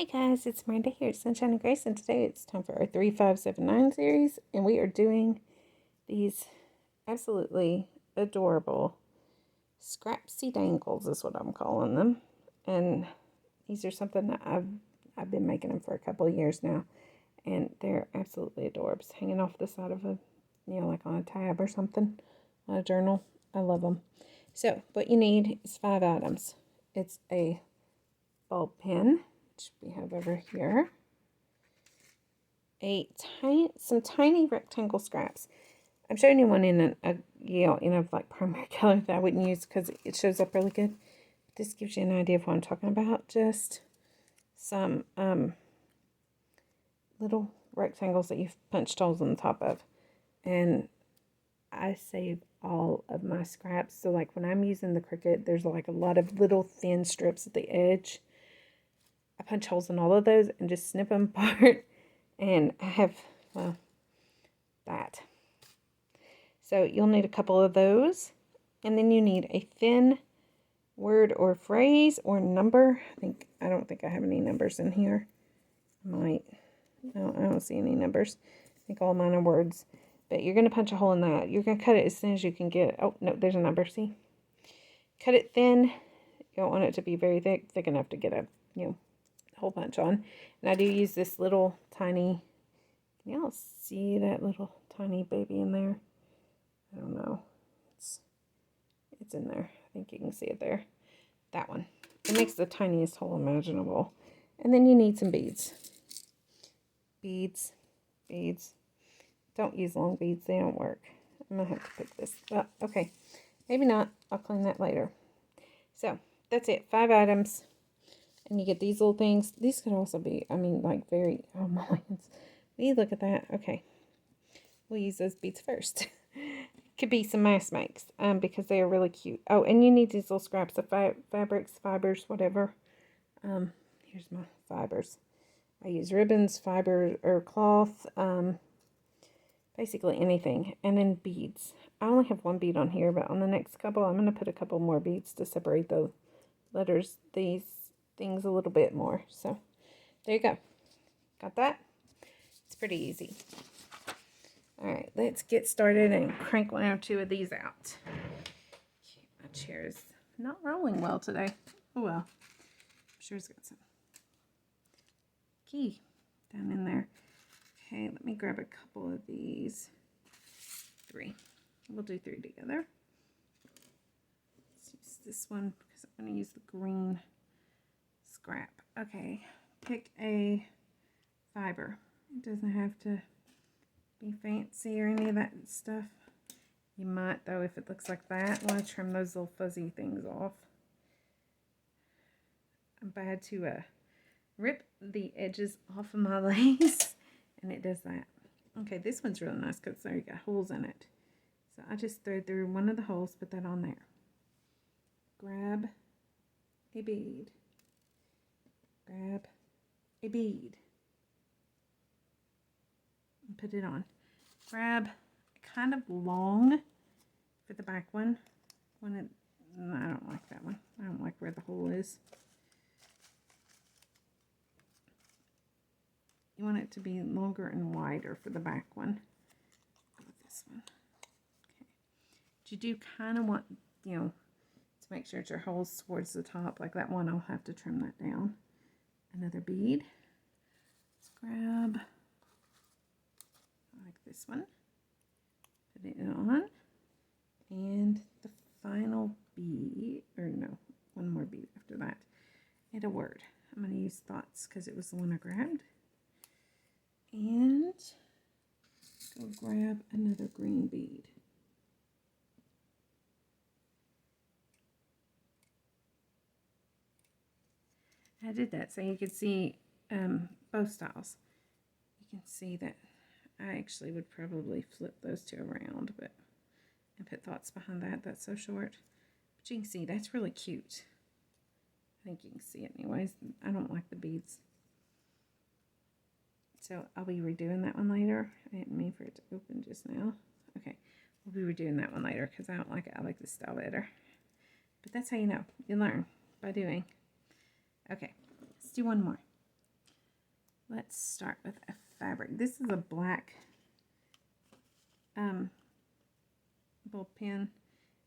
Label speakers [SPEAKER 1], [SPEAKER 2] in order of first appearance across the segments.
[SPEAKER 1] Hey guys, it's Miranda here at Sunshine and Grace, and today it's time for our 3579 series, and we are doing these absolutely adorable Scrappy Dangles is what I'm calling them. And these are something that I've been making them for a couple of years now, and they're absolutely adorable. Hanging off the side of a, like on a tab or something, on a journal. I love them. So what you need is 5 items. It's a ball pen, which we have over here, some tiny rectangle scraps. I'm showing you one in like primary color that I wouldn't use because it shows up really good. This gives you an idea of what I'm talking about. Just some little rectangles that you've punched holes in the top of. And I save all of my scraps. So like when I'm using the Cricut, there's like a lot of little thin strips at the edge. I punch holes in all of those and just snip them apart. And I have, well, that. So you'll need a couple of those. And then you need a thin word or phrase or number. I don't think I have any numbers in here. I don't see any numbers. I think all mine are words. But you're going to punch a hole in that. You're going to cut it as thin as you can get. Oh, no, there's a number, see? Cut it thin. You don't want it to be very thick enough to get a, hole punch on. And I do use this little tiny, can y'all see that little tiny baby in there? I don't know. It's in there. I think you can see it there. That one. It makes the tiniest hole imaginable. And then you need some beads. Beads. Don't use long beads. They don't work. I'm going to have to pick this up. Okay. Maybe not. I'll clean that later. So, that's it. 5 items. And you get these little things. These could also be, like very, oh my lands. Will you look at that? Okay. We'll use those beads first. Could be some mask makes, because they are really cute. Oh, and you need these little scraps of fabrics, fibers, whatever. Here's my fibers. I use ribbons, fiber, or cloth, basically anything. And then beads. I only have 1 bead on here, but on the next couple, I'm going to put a couple more beads to separate the letters, these things a little bit more. So, there you go. Got that? It's pretty easy. Alright, let's get started and crank 1 or 2 of these out. My chair is not rolling well today. Oh well. I'm sure it's got some key down in there. Okay, let me grab a couple of these. 3. We'll do 3 together. Let's use this one because I'm going to use the green scrap. Okay, pick a fiber. It doesn't have to be fancy or any of that stuff. You might, though, if it looks like that. I want to trim those little fuzzy things off. I'm bad to rip the edges off of my lace, and it does that. Okay, this one's really nice because there you got holes in it. So I just thread through one of the holes, put that on there. Grab a bead. Grab a bead. And put it on. Grab kind of long for the back one. I don't like that one. I don't like where the hole is. You want it to be longer and wider for the back one. Go with this one. Okay. But you do kind of want, to make sure it's your holes towards the top. Like that one, I'll have to trim that down. Another bead. Let's grab, like this one. Put it on. And the final bead, or no, 1 more bead after that. And a word. I'm going to use thoughts because it was the one I grabbed. And go grab another green bead. I did that so you could see both styles. You can see that I actually would probably flip those 2 around, and put thoughts behind that. That's so short. But you can see that's really cute. I think you can see it anyways. I don't like the beads. So I'll be redoing that one later. I didn't mean for it to open just now. Okay, we'll be redoing that one later because I don't like it. I like this style better. But that's how you know. You learn by doing. Okay, let's do 1 more. let's start with a fabric. This is a black ball pen,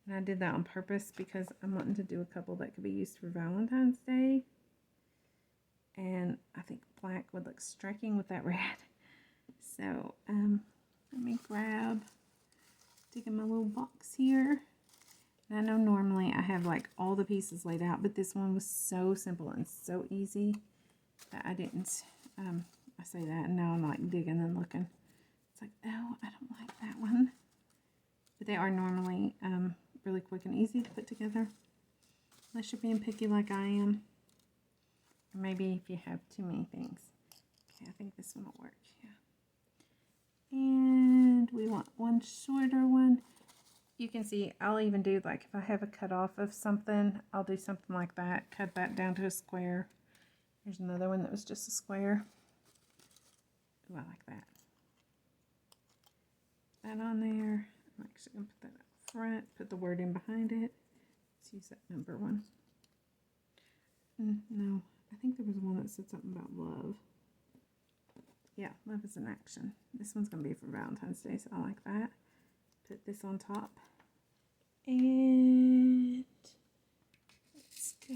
[SPEAKER 1] and I did that on purpose because I'm wanting to do a couple that could be used for Valentine's Day, and I think black would look striking with that red. So let me dig in my little box here. And I know normally I have like all the pieces laid out, but this one was so simple and so easy that I didn't. I say that and now I'm like digging and looking. It's like, oh, I don't like that one. But they are normally really quick and easy to put together, unless you're being picky like I am. Or maybe if you have too many things. Okay, I think this one will work. Yeah. And we want one shorter one. You can see I'll even do, like, if I have a cut off of something, I'll do something like that. Cut that down to a square. Here's another one that was just a square. Ooh, I like that. That on there. I'm actually going to put that up front. Put the word in behind it. Let's use that number one. No, I think there was one that said something about love. Yeah, love is an action. This one's going to be for Valentine's Day, so I like that. Put this on top. And let's go.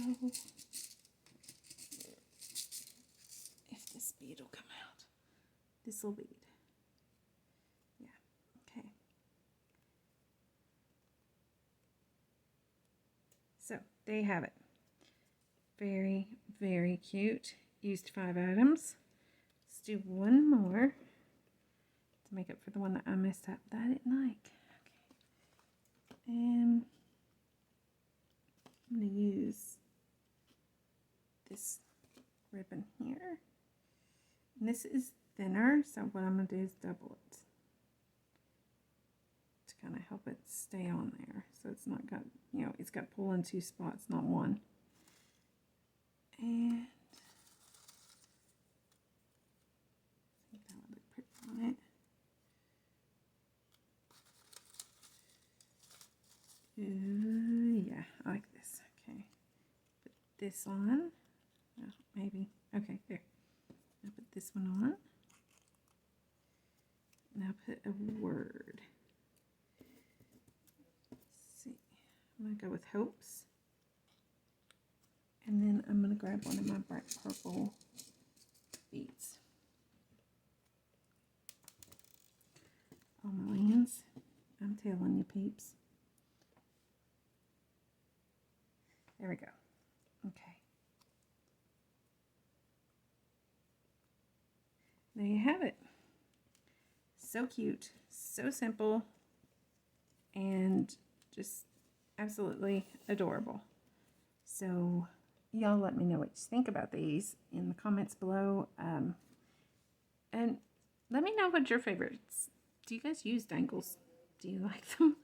[SPEAKER 1] If this bead will come out. This will bead. Yeah, okay. So, there you have it. Very, very cute. Used 5 items. Let's do one more to make up for the one that I messed up that I didn't like. Okay. And I'm going to use this ribbon here. And this is thinner, so what I'm going to do is double it to kind of help it stay on there. So it's not got, you know, it's got pull in 2 spots, not one. And I think that would look pretty on it. Yeah, I like this. Okay, put this on. Oh, maybe. Okay, there. Now put this one on. Now put a word. Let's see. I'm going to go with hopes. And then I'm going to grab one of my bright purple beads. Oh, Marianne's. I'm telling you, peeps. There we go. Okay. There you have it. So cute, so simple, and just absolutely adorable. So y'all let me know what you think about these in the comments below. And let me know what your favorites. Do you guys use Dangles? Do you like them?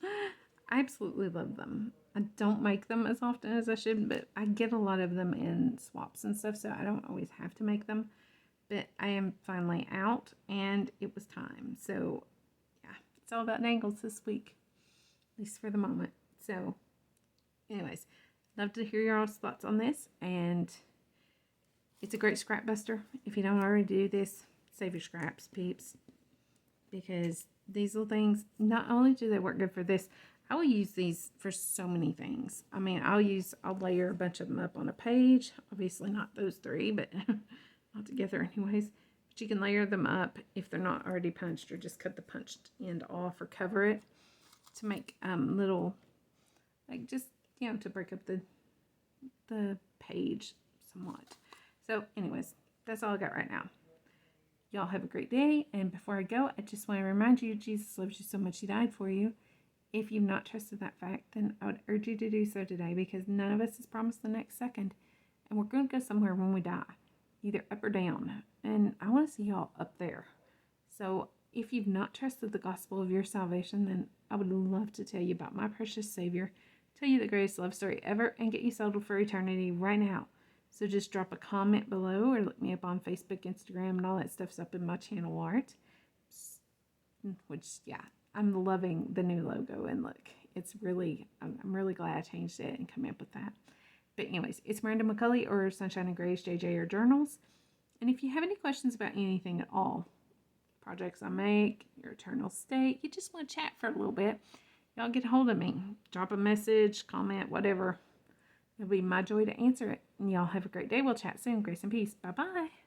[SPEAKER 1] I absolutely love them. I don't make them as often as I should, but I get a lot of them in swaps and stuff, so I don't always have to make them. But I am finally out, and it was time. So, yeah, it's all about Dangles this week, at least for the moment. So, anyways, love to hear your thoughts on this, and it's a great scrap buster. If you don't already do this, save your scraps, peeps, because these little things, not only do they work good for this, I will use these for so many things. I mean, I'll layer a bunch of them up on a page. Obviously not those 3, but not together anyways. But you can layer them up if they're not already punched, or just cut the punched end off or cover it to make little, like, just, you know, to break up the page somewhat. So anyways, that's all I got right now. Y'all have a great day. And before I go, I just want to remind you, Jesus loves you so much, he died for you. If you've not trusted that fact, then I would urge you to do so today, because none of us is promised the next second. And we're going to go somewhere when we die, either up or down. And I want to see y'all up there. So if you've not trusted the gospel of your salvation, then I would love to tell you about my precious Savior, tell you the greatest love story ever, and get you settled for eternity right now. So just drop a comment below, or look me up on Facebook, Instagram, and all that stuff's up in my channel art. Which, yeah, I'm loving the new logo, and look, it's really, I'm really glad I changed it and came up with that. But anyways, it's Miranda McCulley, or Sunshine and Grace JJ or Journals. And if you have any questions about anything at all, projects I make, your eternal state, you just want to chat for a little bit, y'all get a hold of me. Drop a message, comment, whatever. It'll be my joy to answer it. And y'all have a great day. We'll chat soon. Grace and peace. Bye-bye.